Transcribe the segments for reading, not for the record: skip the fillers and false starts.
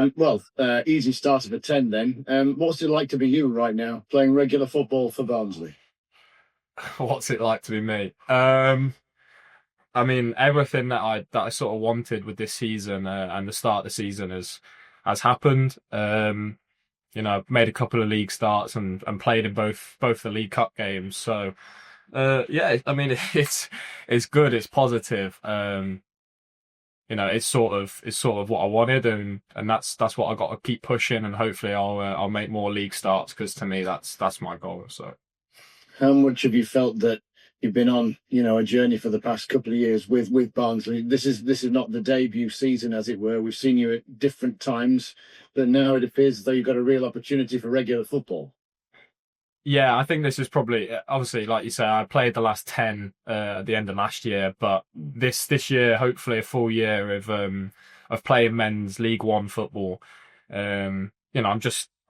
Easy starter for 10 then. What's it like to be you right now, playing regular football for Barnsley? What's it like to be me? I mean, everything that I sort of wanted with this season and the start of the season has happened. I've made a couple of league starts and played in both the League Cup games. So, yeah, I mean, it's good. It's positive. It's sort of what I wanted, and that's what I got to keep pushing, and hopefully I'll make more league starts because to me that's my goal. So. How much have you felt that you've been on, a journey for the past couple of years with Barnsley? This is not the debut season, as it were. We've seen you at different times, but now it appears as though you've got a real opportunity for regular football. Yeah, I think this is probably obviously, like you say, I played the last 10 at the end of last year, but this year, hopefully, a full year of playing men's League One football. I'm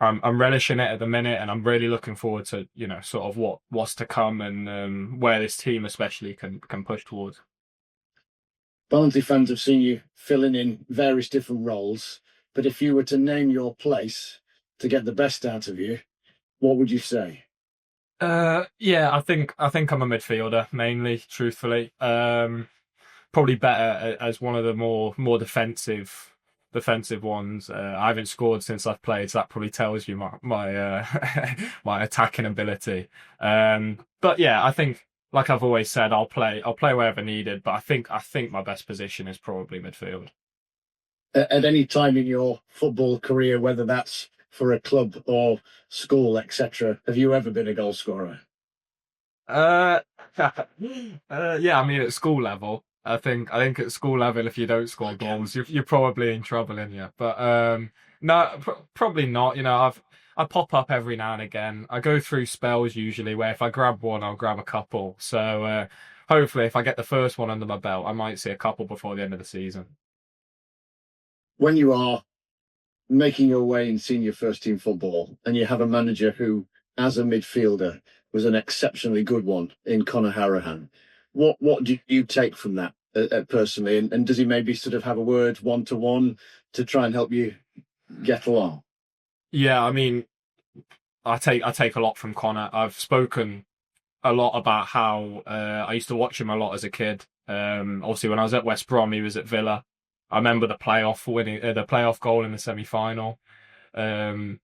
relishing it at the minute, and I'm really looking forward to sort of what's to come and where this team especially can push towards. Barnsley fans have seen you filling in various different roles, but if you were to name your place to get the best out of you, what would you say? Yeah, I think I'm a midfielder mainly, truthfully. Probably better as one of the more defensive ones. I haven't scored since I've played, so that probably tells you my my attacking ability. But yeah, I think like I've always said, I'll play wherever needed. But I think my best position is probably midfield. At any time in your football career, whether that's for a club or school, etc., have you ever been a goal scorer? Uh, yeah, I mean at school level, I think at school level, if you don't score goals, you're probably in trouble, in you. But no, probably not. I pop up every now and again. I go through spells usually where if I grab one, I'll grab a couple. So hopefully, if I get the first one under my belt, I might see a couple before the end of the season. When you are making your way in senior first team football and you have a manager who, as a midfielder, was an exceptionally good one in Conor Harahan, what do you take from that personally? And does he maybe sort of have a word one to one to try and help you get along? Yeah, I mean, I take a lot from Connor. I've spoken a lot about how I used to watch him a lot as a kid. Obviously, when I was at West Brom, he was at Villa. I remember the playoff goal in the semi-final. Um,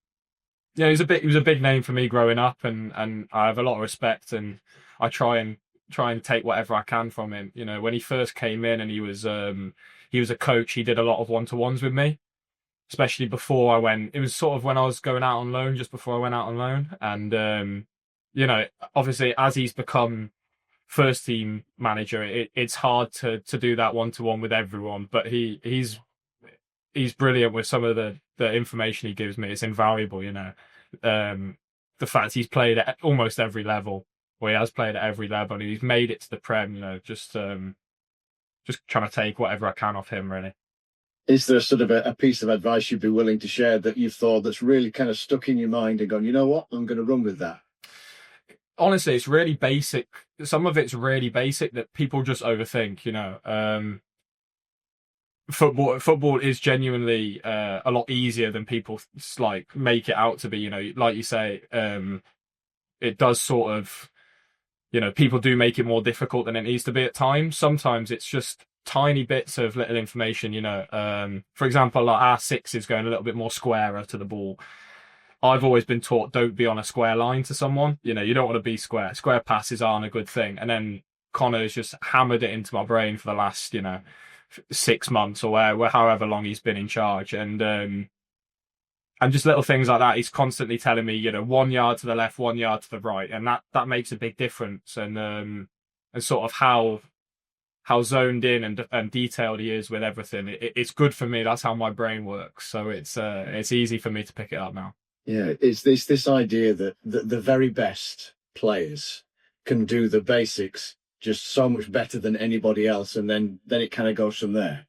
he was a big name for me growing up, and I have a lot of respect, and I try and take whatever I can from him. When he first came in and he was a coach, he did a lot of one-to-ones with me, especially before I went. It was sort of when I was going out on loan, just before I went out on loan, and you know, obviously as he's become first team manager, it's hard to do that one to one with everyone. But he's brilliant with some of the information he gives me. It's invaluable. The fact he's played at almost every level, or he has played at every level, and he's made it to the Prem. Just trying to take whatever I can off him, really. Is there sort of a piece of advice you'd be willing to share that you've thought that's really kind of stuck in your mind and gone, you know what, I'm going to run with that? Honestly, it's really basic. Some of it's really basic that people just overthink. Football is genuinely a lot easier than people like make it out to be. Like you say, it does sort of. People do make it more difficult than it needs to be at times. Sometimes it's just tiny bits of little information. For example, like our six is going a little bit more squarer to the ball. I've always been taught don't be on a square line to someone. You don't want to be square. Square passes aren't a good thing. And then Connor's just hammered it into my brain for the last, 6 months or however long he's been in charge. And just little things like that. He's constantly telling me, 1 yard to the left, 1 yard to the right. And that makes a big difference. And sort of how zoned in and detailed he is with everything. It's good for me. That's how my brain works. So it's easy for me to pick it up now. Yeah, it's this idea that the very best players can do the basics just so much better than anybody else, and then it kind of goes from there.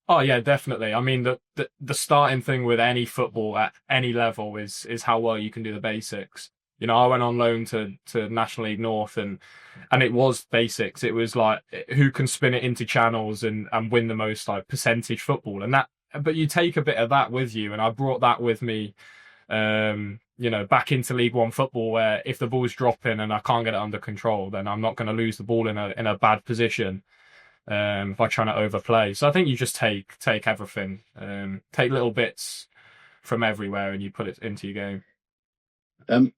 Oh yeah, definitely. I mean, the starting thing with any football at any level is how well you can do the basics. I went on loan to National League North, and it was basics. It was like who can spin it into channels and win the most like percentage football, and but you take a bit of that with you, and I brought that with me, back into League One football, where if the ball's dropping and I can't get it under control, then I'm not going to lose the ball in a bad position by trying to overplay. So I think you just take everything, take little bits from everywhere, and you put it into your game.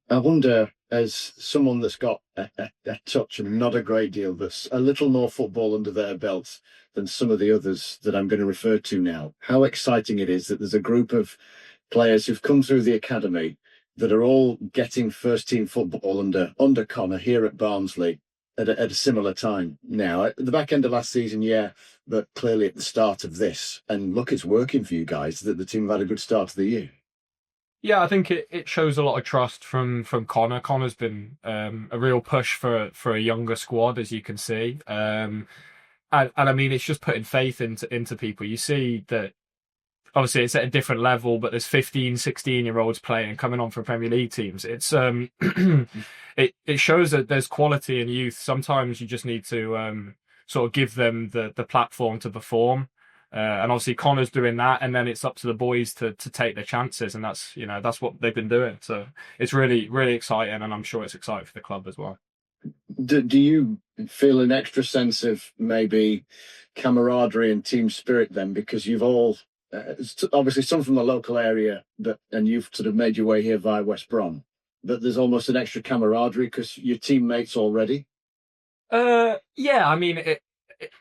I wonder, as someone that's got a touch and not a great deal, that's a little more football under their belt than some of the others that I'm going to refer to now, how exciting it is that there's a group of players who've come through the academy that are all getting first team football under Connor here at Barnsley at a similar time now. At the back end of last season, yeah, but clearly at the start of this. And look, it's working for you guys, that the team have had a good start to the year. Yeah, I think it shows a lot of trust from Connor. Connor's been a real push for a younger squad, as you can see. And I mean, it's just putting faith into people. You see that obviously it's at a different level, but there's 15, 16-year-olds playing, coming on for Premier League teams. It's it shows that there's quality in youth. Sometimes you just need to sort of give them the platform to perform. And obviously Connor's doing that, and then it's up to the boys to take their chances, and that's what they've been doing. So it's really, really exciting, and I'm sure it's exciting for the club as well. Do you feel an extra sense of maybe camaraderie and team spirit then, because you've all obviously some from the local area, and you've sort of made your way here via West Brom, but there's almost an extra camaraderie because you're teammates already? Yeah, I mean,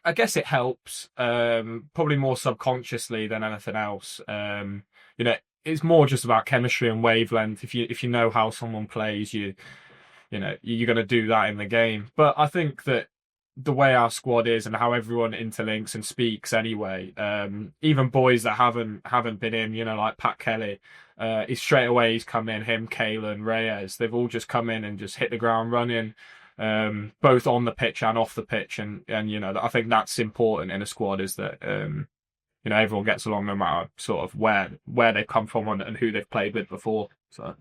I guess it helps, probably more subconsciously than anything else. It's more just about chemistry and wavelength. If you know how someone plays, you're going to do that in the game. But I think that the way our squad is and how everyone interlinks and speaks anyway, even boys that haven't been in, like Pat Kelly, straight away he's come in, him, Kalen, Reyes, they've all just come in and just hit the ground running. Both on the pitch and off the pitch, and I think that's important in a squad, is that everyone gets along no matter sort of where they've come from and who they've played with before. So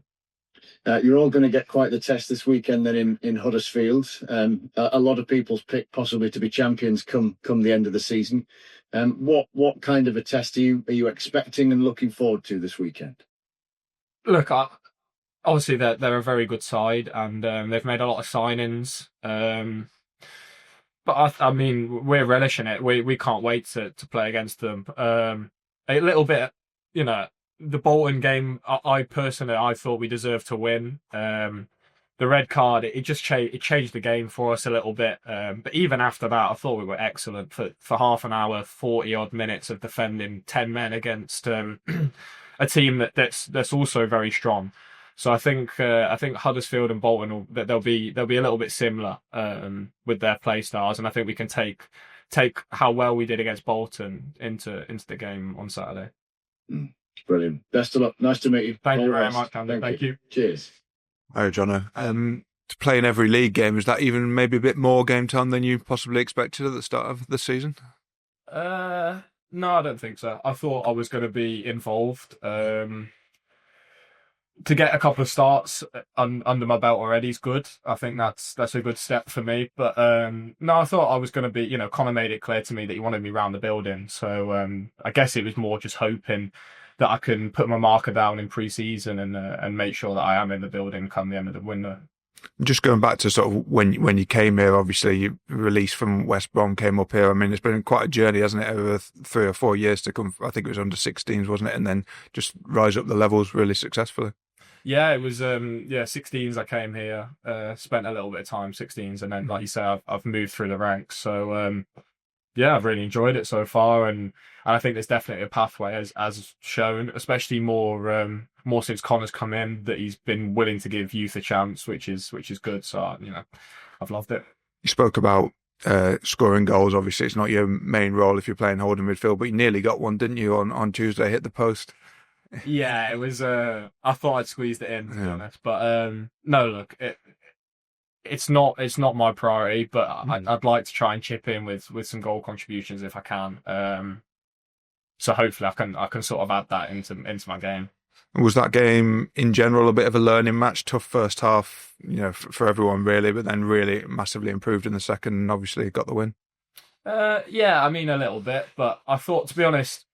you're all going to get quite the test this weekend then in Huddersfield. A lot of people's pick possibly to be champions come the end of the season. What kind of a test are you expecting and looking forward to this weekend? Look, obviously, they're a very good side, and they've made a lot of signings. But I mean, we're relishing it. We can't wait to play against them. A little bit, the Bolton game. I personally thought we deserved to win. The red card, it just changed the game for us a little bit. But even after that, I thought we were excellent for half an hour, 40 odd minutes of defending 10 men against a team that's also very strong. So I think Huddersfield and Bolton they'll be a little bit similar with their play styles, and I think we can take how well we did against Bolton into the game on Saturday. Brilliant. Best of luck. Nice to meet you. Thank you very much, Andy. Thank you. Cheers. Hi, Jono. To play in every league game, is that even maybe a bit more game time than you possibly expected at the start of the season? No, I don't think so. I thought I was going to be involved. To get a couple of starts under my belt already is good. I think that's a good step for me. But no, I thought I was going to be, Connor made it clear to me that he wanted me around the building. So I guess it was more just hoping that I can put my marker down in pre-season and make sure that I am in the building come the end of the window. Just going back to sort of when you came here, obviously you released from West Brom, came up here. I mean, it's been quite a journey, hasn't it, over 3 or 4 years to come. I think it was under 16s, wasn't it? And then just rise up the levels really successfully. Yeah, it was 16s. I came here, spent a little bit of time 16s, and then like you say, I've moved through the ranks. So yeah, I've really enjoyed it so far, and I think there's definitely a pathway as shown, especially more since Connor's come in, that he's been willing to give youth a chance, which is good. So I've loved it. You spoke about scoring goals. Obviously, it's not your main role if you're playing holding midfield, but you nearly got one, didn't you, on Tuesday? Hit the post. Yeah, it was. I thought I'd squeezed it in, to be honest. But no, look, it's not my priority. But I'd like to try and chip in with some goal contributions if I can. So hopefully I can sort of add that into my game. Was that game in general a bit of a learning match? Tough first half, for everyone really, but then really massively improved in the second, and obviously got the win. Yeah, I mean a little bit, but I thought, to be honest,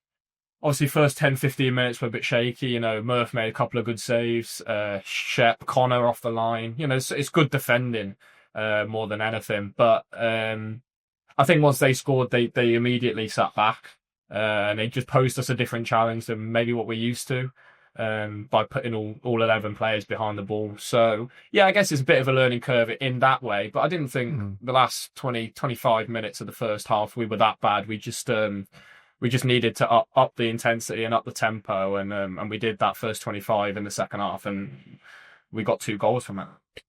obviously first 10, 15 minutes were a bit shaky. You know, Murph made a couple of good saves. Shep, Connor off the line. You know, it's good defending more than anything. But I think once they scored, they immediately sat back. And they just posed us a different challenge than maybe what we're used to, by putting all 11 players behind the ball. So, yeah, I guess it's a bit of a learning curve in that way. But I didn't think the last 20, 25 minutes of the first half we were that bad. We just needed to up the intensity and up the tempo. And we did that first 25 in the second half. And we got 2 goals from it.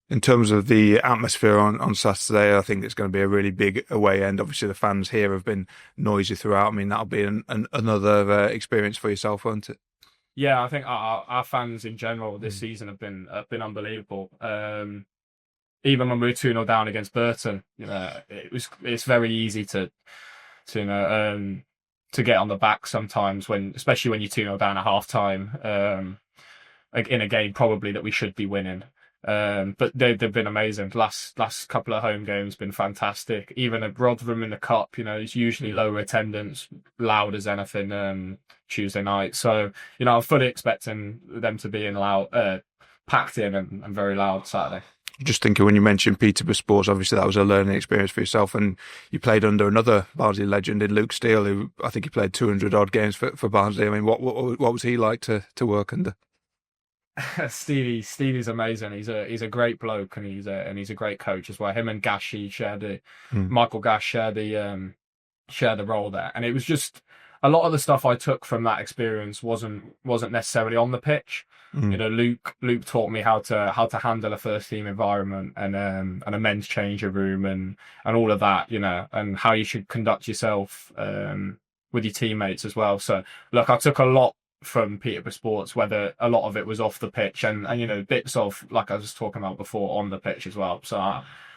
In terms of the atmosphere on Saturday, I think it's going to be a really big away end. Obviously, the fans here have been noisy throughout. I mean, that'll be another experience for yourself, won't it? Yeah, I think our fans in general this season have been unbelievable. Even when we were 2-0 down against Burton, you know, it's very easy to get on the back sometimes, especially when you're 2-0 down at half time, in a game probably that we should be winning. But they've been amazing. Last couple of home games been fantastic. Even at Rotherham in the cup, you know, it's usually lower attendance, loud as anything Tuesday night. So, you know, I'm fully expecting them to be packed in and very loud Saturday. Just thinking, when you mentioned Peterborough Sports, obviously that was a learning experience for yourself, and you played under another Barnsley legend in Luke Steele, who I think he played 200 odd games for Barnsley. I mean, what was he like to work under? Stevie's amazing. He's a great bloke, and he's a great coach as well. Him and Gashi Michael Gash share the role there, and it was just a lot of the stuff I took from that experience wasn't necessarily on the pitch. You know, Luke taught me how to handle a first team environment and a men's changing room and all of that, you know, and how you should conduct yourself with your teammates as well. So look, I took a lot from Peterborough Sports, whether a lot of it was off the pitch and you know, bits of, like I was talking about before, on the pitch as well. So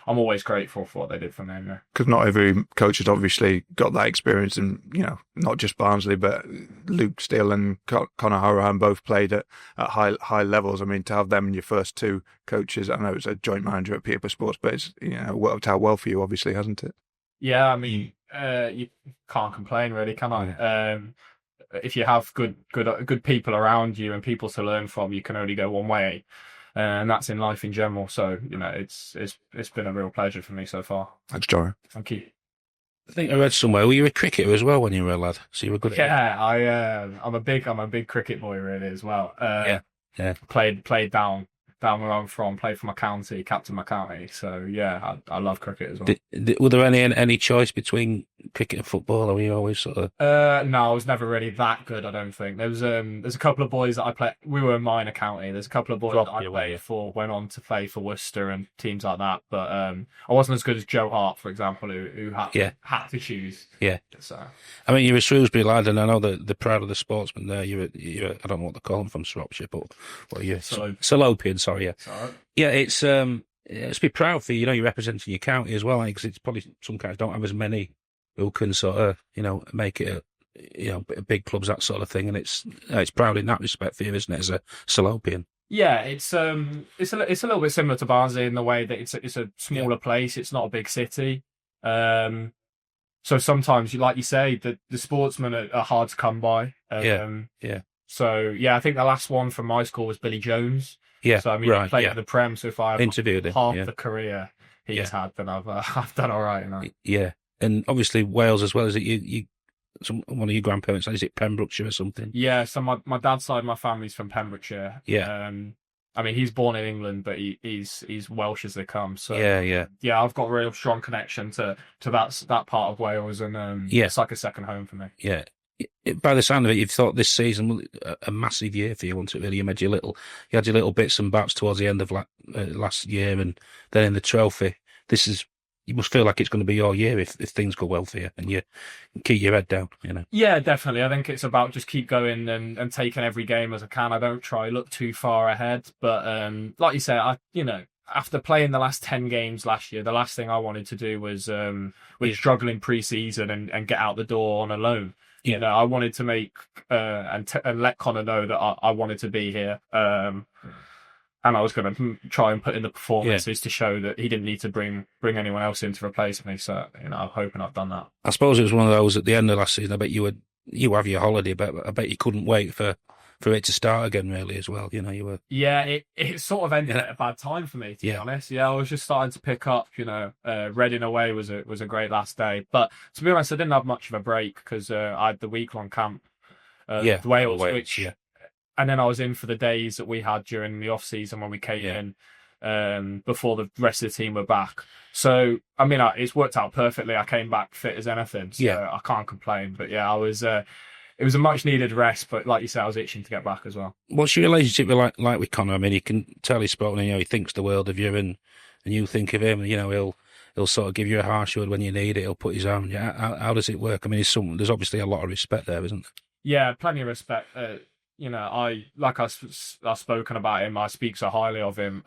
I'm always grateful for what they did for me. Because not every coach has obviously got that experience, and you know, not just Barnsley, but Luke Steele and Conor Horahan both played at high levels. I mean, to have them in your first 2 coaches, I know it's a joint manager at Peterborough Sports, but it's, you know, worked out well for you, obviously, hasn't it? Yeah, I mean, you can't complain, really, can I? Yeah. If you have good people around you and people to learn from, you can only go one way, and that's in life in general. So, you know, it's been a real pleasure for me so far. Thanks, Joe. Thank you. I think I read somewhere, were you a cricketer as well when you were a lad? So you were good at it? Yeah, I'm a big cricket boy, really, as well. Yeah. Played down where I'm from, played for my county, captain my county. So yeah, I love cricket as well. Were there any choice between cricket and football, or were you always sort of? No, I was never really that good, I don't think. There's a couple of boys that I played. We were a minor county. There's a couple of boys that I played for, went on to play for Worcester and teams like that. But I wasn't as good as Joe Hart, for example, who had to choose. Yeah. So I mean, you're a Shrewsbury lad, and I know that the proud of the sportsman there. You're I don't know what they call them from Shropshire, but what are you? Salopian, sorry. Yeah. Yeah, it's to be proud for you. You know, you're representing your county as well, because it's probably some counties don't have as many who can sort of, you know, make it big clubs, that sort of thing, and it's proud in that respect for you, isn't it, as a Salopian? Yeah, it's a little bit similar to Barnsley in the way that it's a smaller place. It's not a big city. So sometimes, like you say, the sportsmen are hard to come by. So yeah, I think the last one from my school was Billy Jones. Yeah, so I mean, he played for the Prem. So if I interviewed half the career he's had, then I've done all right. You know? Yeah, and obviously Wales as well. Is it one of your grandparents? Is it Pembrokeshire or something? Yeah, so my dad's side of my family's from Pembrokeshire. Yeah. I mean, he's born in England, but he's Welsh as they come. So yeah, I've got a real strong connection to that part of Wales, and it's like a second home for me. Yeah. By the sound of it, you've thought this season a massive year for you, wasn't it? Really, you had your little bits and bats towards the end of last year, and then in the trophy. You must feel like it's going to be your year if things go well for you, and you keep your head down. You know. Yeah, definitely. I think it's about just keep going and taking every game as I can. I don't try look too far ahead, but like you say, after playing the last 10 games last year, the last thing I wanted to do was struggle in pre-season and get out the door on a loan. You know, I wanted to make and let Connor know that I wanted to be here, and I was going to try and put in the performances to show that he didn't need to bring anyone else in to replace me. So, you know, I'm hoping I've done that. I suppose it was one of those at the end of last season. I bet you were you have your holiday, but I bet you couldn't wait for it to start again, really, as well. You know, you were. Yeah, it sort of ended at a bad time for me, to be honest. Yeah, I was just starting to pick up. Reading away was a great last day, but to be honest, I didn't have much of a break because I had the week-long camp, Wales, and then I was in for the days that we had during the off-season when we came in before the rest of the team were back. So, I mean, it's worked out perfectly. I came back fit as anything, so I can't complain. But yeah, I was. It was a much-needed rest, but like you said, I was itching to get back as well. What's your relationship like with Connor? I mean, you can tell he's spoken, he thinks the world of you, and you think of him, and he'll sort of give you a harsh word when you need it. He'll put his arm. Yeah, how does it work? I mean, there's obviously a lot of respect there, isn't there? Yeah, plenty of respect. I've spoken about him. I speak so highly of him,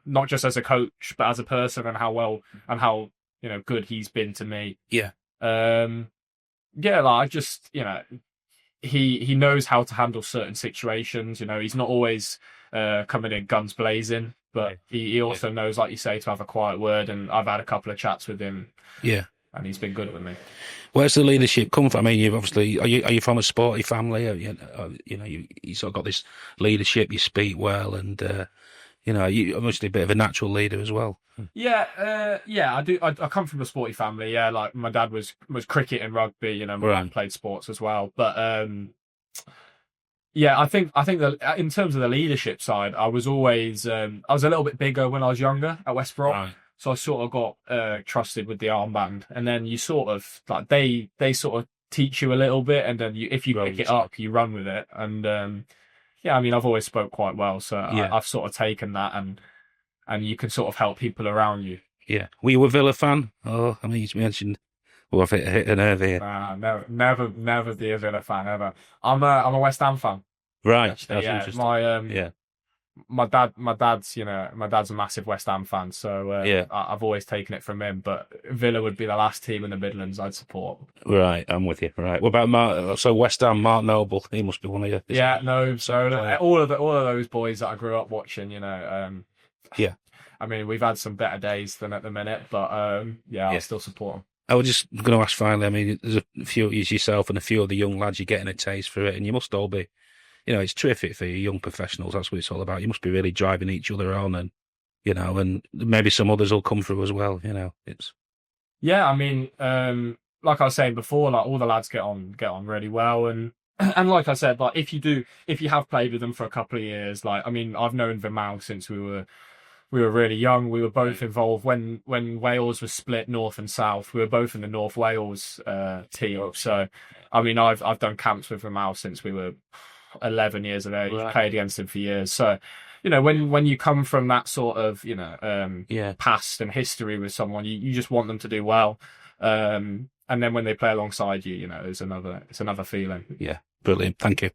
not just as a coach, but as a person, and how good he's been to me. Yeah. I just he knows how to handle certain situations. He's not always coming in guns blazing, but he also knows, like you say, to have a quiet word. And I've had a couple of chats with him. Yeah. And he's been good with me. Where's the leadership come from? I mean, you've obviously, are you from a sporty family? You sort of got this leadership. You speak well, and you're obviously a bit of a natural leader as well. Yeah, I do. I come from a sporty family. Yeah, like my dad was cricket and rugby. My dad played sports as well. But I think that in terms of the leadership side, I was always I was a little bit bigger when I was younger at West Brom. Right. So I sort of got trusted with the armband, and then you sort of like they sort of teach you a little bit, and then if you pick it up, you run with it. And I mean, I've always spoke quite well, so I've sort of taken that, and you can sort of help people around you. Yeah, were you a Villa fan? Oh, I mean, you mentioned. Well, I've hit a nerve here. Never be a Villa fan ever. I'm a West Ham fan. Right, actually, that's interesting. My dad's a massive West Ham fan, so I've always taken it from him. But Villa would be the last team in the Midlands I'd support. Right, I'm with you. Right, what about so West Ham, Mark Noble? He must be one of you. Yeah, no. So all of those boys that I grew up watching, I mean, we've had some better days than at the minute, but I'll still support them. I was just going to ask finally. I mean, there's a few yourself and a few of the young lads. You're getting a taste for it, and you must all be. It's terrific for you young professionals. That's what it's all about. You must be really driving each other on, and and maybe some others will come through as well. It's. Yeah, I mean, like I was saying before, like all the lads get on really well, and like I said, like if you have played with them for a couple of years, like I mean, I've known Vimal since we were really young. We were both involved when Wales was split north and south. We were both in the North Wales team. So, I mean, I've done camps with Vimal since we were 11 years of age. Right. Played against him for years. So, when you come from that sort of past and history with someone, you just want them to do well. And then when they play alongside you, it's another feeling. Yeah, brilliant. Thank you.